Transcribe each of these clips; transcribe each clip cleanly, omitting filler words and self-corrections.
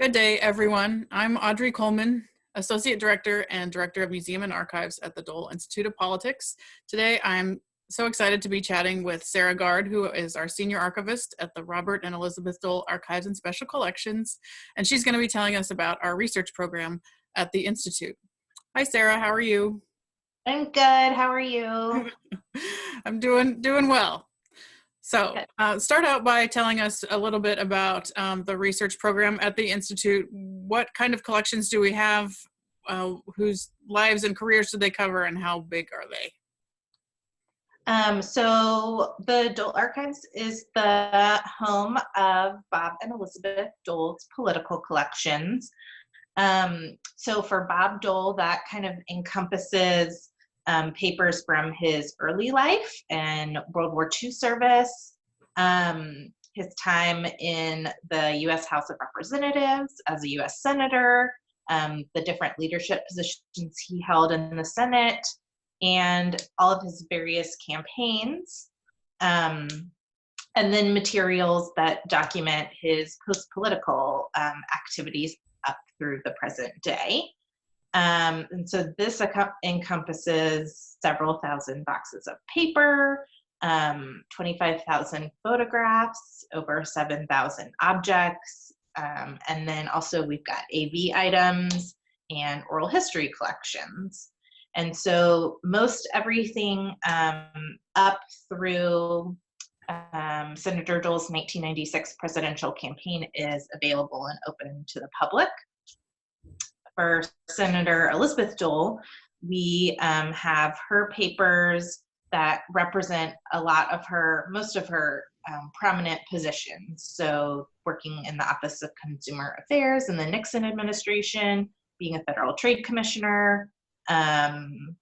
Good day, everyone. I'm Audrey Coleman, Associate Director and Director of Museum and Archives at the Dole Institute of Politics. Today, I'm so excited to be chatting with Sarah Gard, who is our Senior Archivist at the Robert and Elizabeth Dole Archives and Special Collections, and she's going to be telling us about our research program at the Institute. Hi, Sarah. How are you? I'm good. How are you? I'm doing well. So Good. start out by telling us a little bit about the research program at the Institute. What kind of collections do we have? Whose lives and careers do they cover, and how big are they? So the Dole Archives is the home of Bob and Elizabeth Dole's political collections. So for Bob Dole, that kind of encompasses papers from his early life and World War II service, his time in the U.S. House of Representatives as a U.S. Senator, the different leadership positions he held in the Senate, and all of his various campaigns, and then materials that document his post-political activities up through the present day. And so this encompasses several thousand boxes of paper, 25,000 photographs, over 7,000 objects, and then also we've got AV items and oral history collections. And so most everything up through Senator Dole's 1996 presidential campaign is available and open to the public. For Senator Elizabeth Dole, we have her papers that represent most of her prominent positions. So working in the Office of Consumer Affairs in the Nixon administration, being a federal trade commissioner. I'm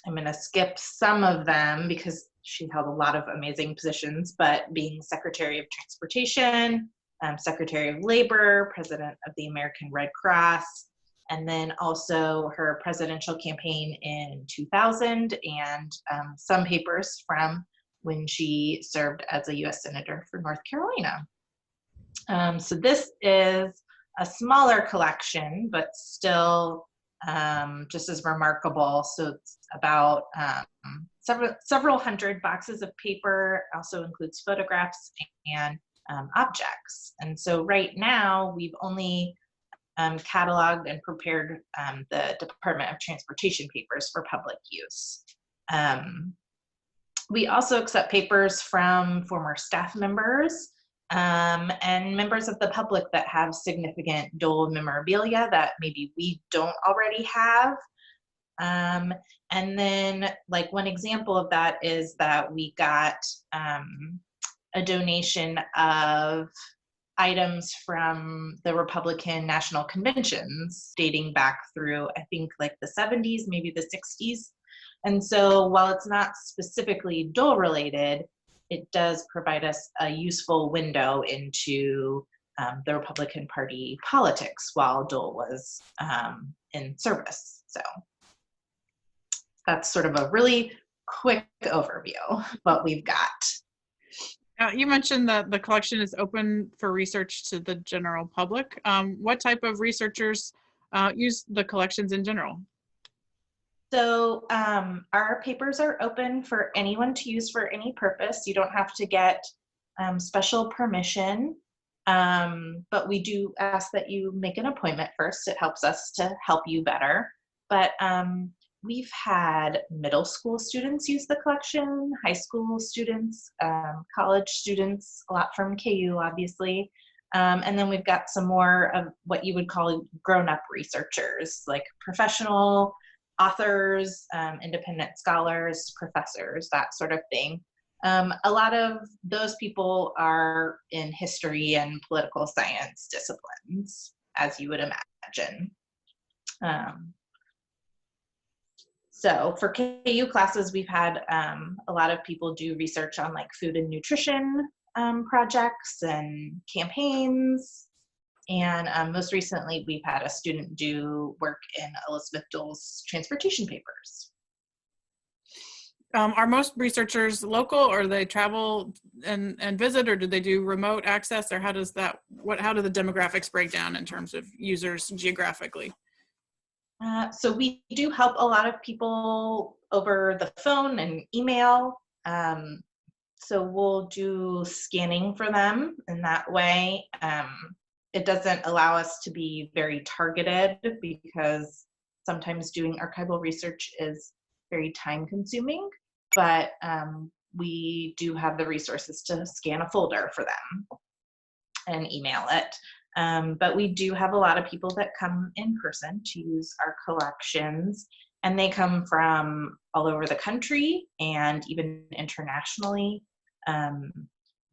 going to skip some of them because she held a lot of amazing positions, but being Secretary of Transportation, Secretary of Labor, President of the American Red Cross, and then also her presidential campaign in 2000 and some papers from when she served as a U.S. Senator for North Carolina. So this is a smaller collection, but still just as remarkable. So it's about several hundred boxes of paper, also includes photographs and objects. And so right now we've only cataloged and prepared the Department of Transportation papers for public use. We also accept papers from former staff members and members of the public that have significant Dole memorabilia that maybe we don't already have. And then like one example of that is that we got a donation of items from the Republican National Conventions dating back through, I think, like the 70s, maybe the 60s. And so while it's not specifically Dole related, it does provide us a useful window into the Republican Party politics while Dole was in service. So that's sort of a really quick overview of what we've got. You mentioned that the collection is open for research to the general public. What type of researchers use the collections in general? So our papers are open for anyone to use for any purpose. You don't have to get special permission, but we do ask that you make an appointment first. It helps us to help you better. But we've had middle school students use the collection, high school students, college students, a lot from KU, obviously. And then we've got some more of what you would call grown-up researchers, like professional authors, independent scholars, professors, that sort of thing. A lot of those people are in history and political science disciplines, as you would imagine. So for KU classes, we've had a lot of people do research on like food and nutrition projects and campaigns. And most recently, we've had a student do work in Elizabeth Dole's transportation papers. Are most researchers local, or they travel and visit, or do they do remote access, or how does that, how do the demographics break down in terms of users geographically? So we do help a lot of people over the phone and email. So we'll do scanning for them in that way. It doesn't allow us to be very targeted because sometimes doing archival research is very time consuming, but we do have the resources to scan a folder for them and email it. But we do have a lot of people that come in person to use our collections, and they come from all over the country and even internationally.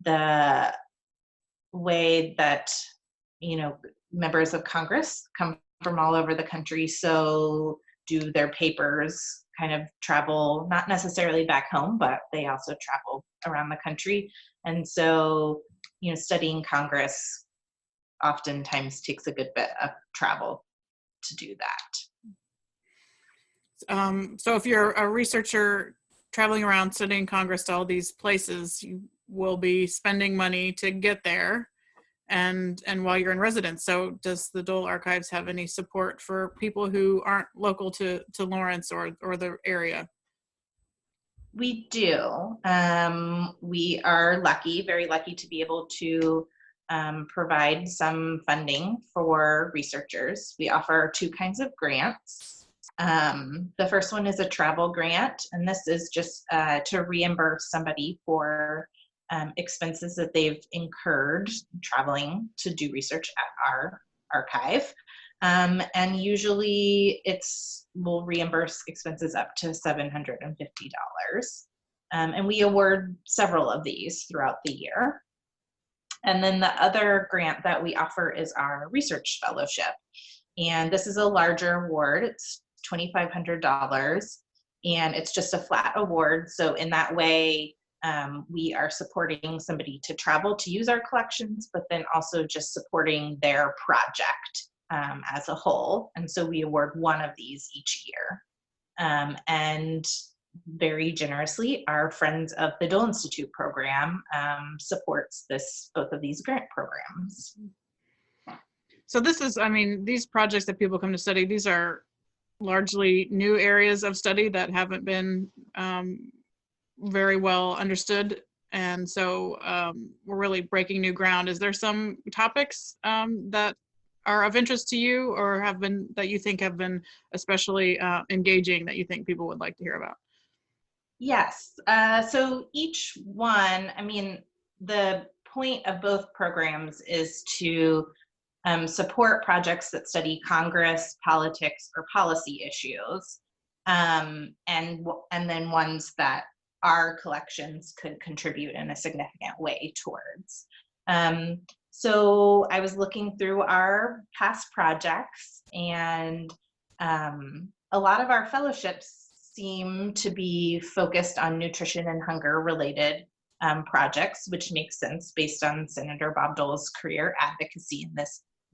The way that, members of Congress come from all over the country, so do their papers kind of travel, not necessarily back home, but they also travel around the country. And so, studying Congress oftentimes takes a good bit of travel to do that. So if you're a researcher traveling around studying Congress to all these places, you will be spending money to get there and while you're in residence. So does the Dole Archives have any support for people who aren't local to Lawrence or the area? We do. We are lucky, very lucky, to be able to provide some funding for researchers. We offer two kinds of grants. The first one is a travel grant, and this is just to reimburse somebody for expenses that they've incurred traveling to do research at our archive. And usually we'll reimburse expenses up to $750. And we award several of these throughout the year. And then the other grant that we offer is our research fellowship. And this is a larger award. It's $2,500, and it's just a flat award. So in that way, we are supporting somebody to travel to use our collections, but then also just supporting their project as a whole. And so we award one of these each year. And very generously, our Friends of the Dole Institute program supports both of these grant programs. So this is, these projects that people come to study, these are largely new areas of study that haven't been very well understood. And so we're really breaking new ground. Is there some topics that are of interest to you or that you think have been especially engaging that you think people would like to hear about? Yes. So each one, the point of both programs is to support projects that study Congress, politics, or policy issues, and then ones that our collections could contribute in a significant way towards. So I was looking through our past projects, and a lot of our fellowships seem to be focused on nutrition and hunger related projects, which makes sense based on Senator Bob Dole's career advocacy in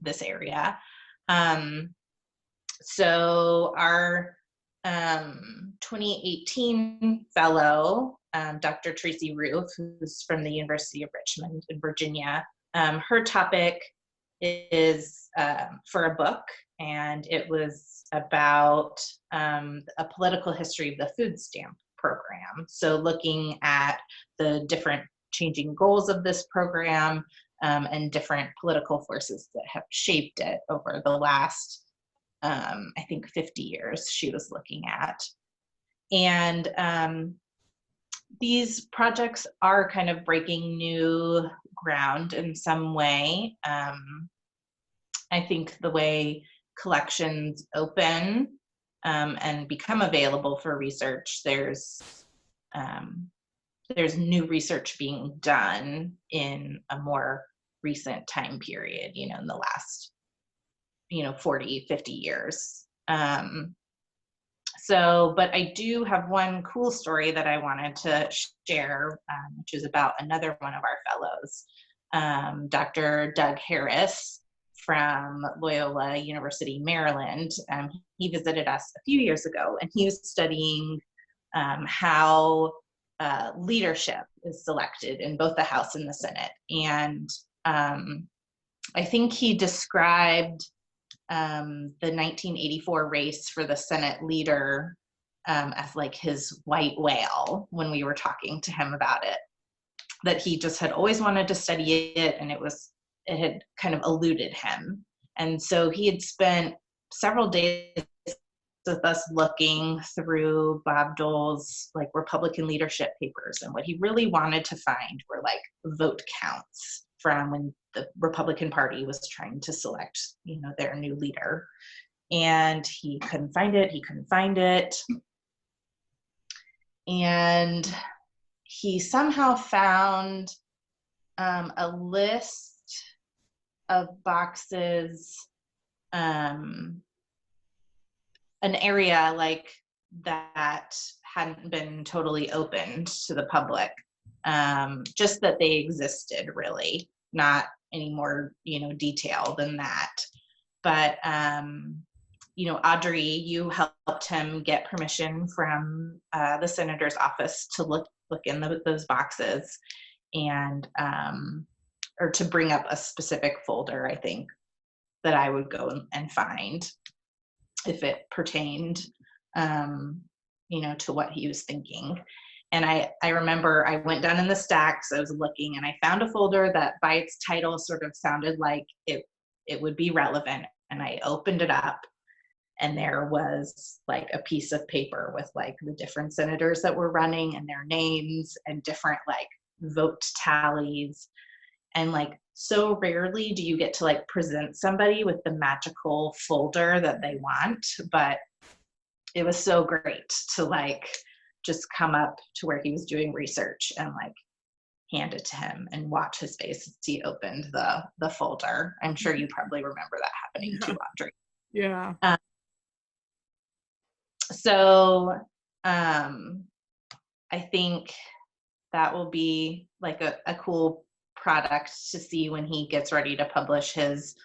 this area. So our 2018 fellow, Dr. Tracy Roof, who's from the University of Richmond in Virginia, her topic is for a book, and it was about a political history of the food stamp program. So looking at the different changing goals of this program and different political forces that have shaped it over the last, I think, 50 years she was looking at. And these projects are kind of breaking new ground in some way. I think the way collections open and become available for research, there's new research being done in a more recent time period, in the last 40, 50 years. But I do have one cool story that I wanted to share, which is about another one of our fellows, Dr. Doug Harris from Loyola University, Maryland. He visited us a few years ago, and he was studying how leadership is selected in both the House and the Senate. And I think he described the 1984 race for the Senate leader as like his white whale when we were talking to him about it, that he just had always wanted to study it, and it had kind of eluded him. And so he had spent several days with us looking through Bob Dole's like Republican leadership papers, and what he really wanted to find were like vote counts from when the Republican Party was trying to select, their new leader. And he couldn't find it. And he somehow found a list of boxes, an area like that hadn't been totally opened to the public, just that they existed, really, not any more, detail than that. But, Audrey, you helped him get permission from the senator's office to look in those boxes, and or to bring up a specific folder, I think, that I would go and find if it pertained, to what he was thinking. And I remember I went down in the stacks, I was looking, and I found a folder that by its title sort of sounded like it would be relevant. And I opened it up, and there was like a piece of paper with like the different senators that were running and their names and different like vote tallies. And like, so rarely do you get to like present somebody with the magical folder that they want, but it was so great to like just come up to where he was doing research and like hand it to him and watch his face as he opened the folder. I'm sure you probably remember that happening too, Audrey. Yeah. So I think that will be like a cool product to see when he gets ready to publish his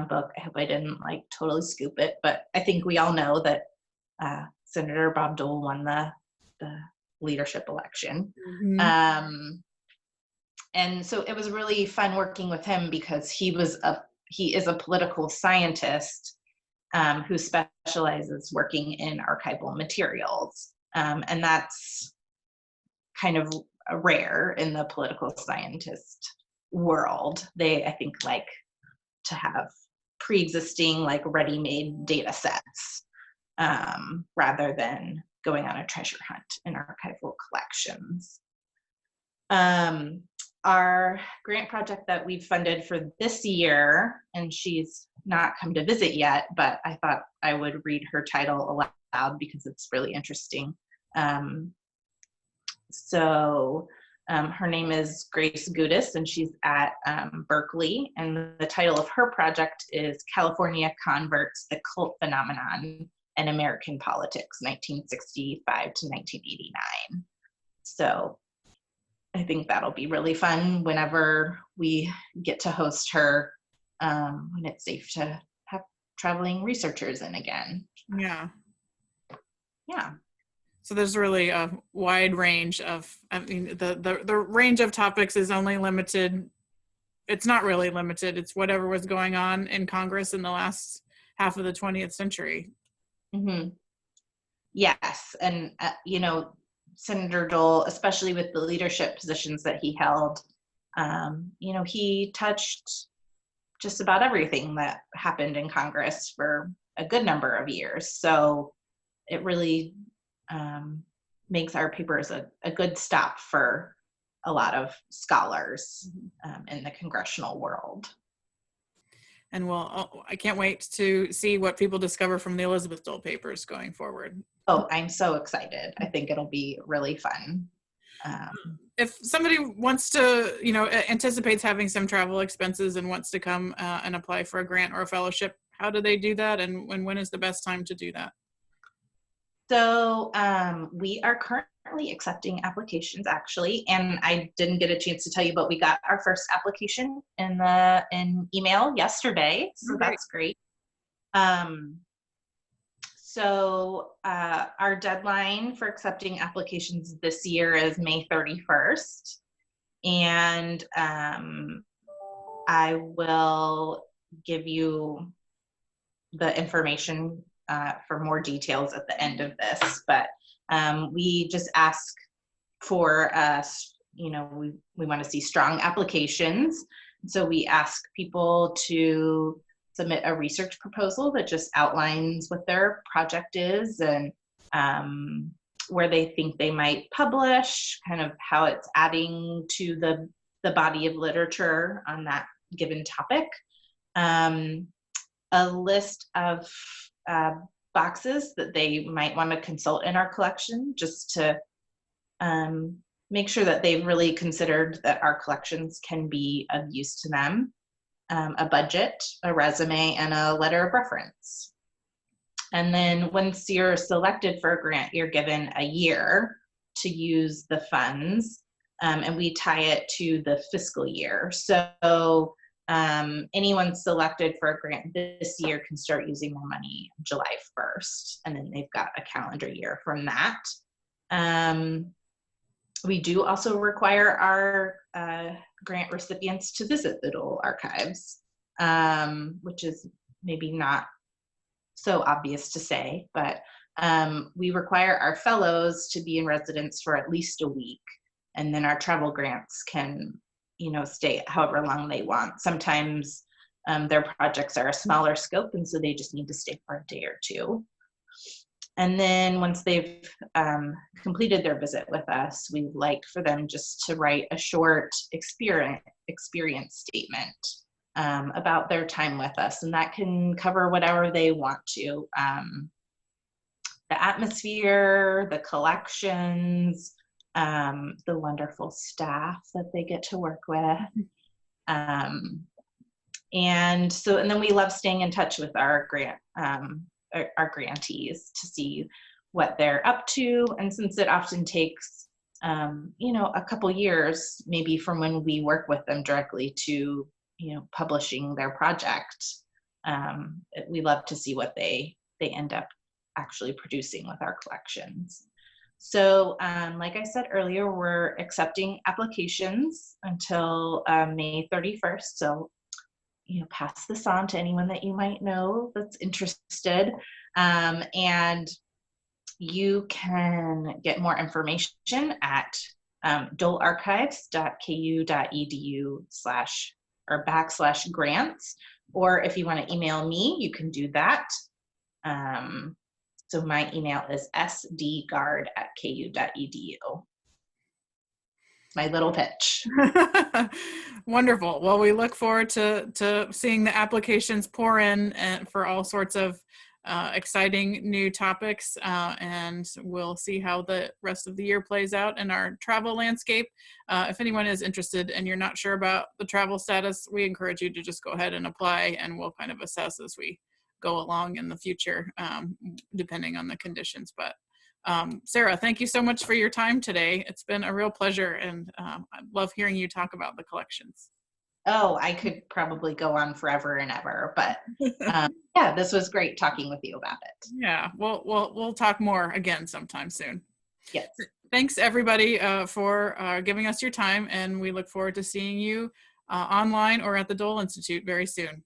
book. I hope I didn't like totally scoop it, but I think we all know that Senator Bob Dole won the leadership election. Mm-hmm. And so it was really fun working with him because he is a political scientist who specializes working in archival materials. And that's kind of rare in the political scientist world. They, I think, like to have pre-existing, like ready-made data sets rather than going on a treasure hunt in archival collections. Our grant project that we've funded for this year, and she's not come to visit yet, but I thought I would read her title aloud because it's really interesting. Her name is Grace Gudis, and she's at Berkeley, and the title of her project is California Converts: The Cult Phenomenon and American Politics, 1965 to 1989. So I think that'll be really fun whenever we get to host her, when it's safe to have traveling researchers in again. Yeah. Yeah. So there's really a wide range of, the range of topics is only limited. It's not really limited. It's whatever was going on in Congress in the last half of the 20th century. Mm-hmm. Yes. And, Senator Dole, especially with the leadership positions that he held, he touched just about everything that happened in Congress for a good number of years. So it really makes our papers a good stop for a lot of scholars in the congressional world. And I can't wait to see what people discover from the Elizabeth Dole papers going forward. Oh, I'm so excited. I think it'll be really fun. If somebody wants to, anticipates having some travel expenses and wants to come and apply for a grant or a fellowship, how do they do that? And when is the best time to do that? So we are currently accepting applications, actually, and I didn't get a chance to tell you, but we got our first application in email yesterday, so that's great. So our deadline for accepting applications this year is May 31st. And I will give you the information for more details at the end of this. But we just ask for we want to see strong applications. So we ask people to submit a research proposal that just outlines what their project is and where they think they might publish, kind of how it's adding to the body of literature on that given topic. A list of boxes that they might want to consult in our collection, just to make sure that they've really considered that our collections can be of use to them. A budget, a resume, and a letter of reference. And then once you're selected for a grant, you're given a year to use the funds, and we tie it to the fiscal year. So anyone selected for a grant this year can start using their money July 1st, and then they've got a calendar year from that. We do also require our grant recipients to visit the Dole Archives, which is maybe not so obvious to say, but we require our fellows to be in residence for at least a week, and then our travel grants can, stay however long they want. Sometimes their projects are a smaller scope, and so they just need to stay for a day or two. And then once they've completed their visit with us, we'd like for them just to write a short experience statement about their time with us. And that can cover whatever they want to. The atmosphere, the collections, the wonderful staff that they get to work with. And then we love staying in touch with our grantees to see what they're up to. And since it often takes, a couple years, maybe from when we work with them directly to, publishing their project, we love to see what they end up actually producing with our collections. So like I said earlier, we're accepting applications until May 31st. So pass this on to anyone that you might know that's interested. And you can get more information at dolearchives.ku.edu/grants, or if you want to email me, you can do that. So my email is sdgard@ku.edu. My little pitch. Wonderful. Well, we look forward to seeing the applications pour in and for all sorts of exciting new topics, and we'll see how the rest of the year plays out in our travel landscape. If anyone is interested and you're not sure about the travel status, we encourage you to just go ahead and apply, and we'll kind of assess as we go along in the future, depending on the conditions. But Sarah, thank you so much for your time today. It's been a real pleasure, and I love hearing you talk about the collections. Oh, I could probably go on forever and ever, but yeah, this was great talking with you about it. Yeah, we'll talk more again sometime soon. Yes. Thanks everybody for giving us your time, and we look forward to seeing you online or at the Dole Institute very soon.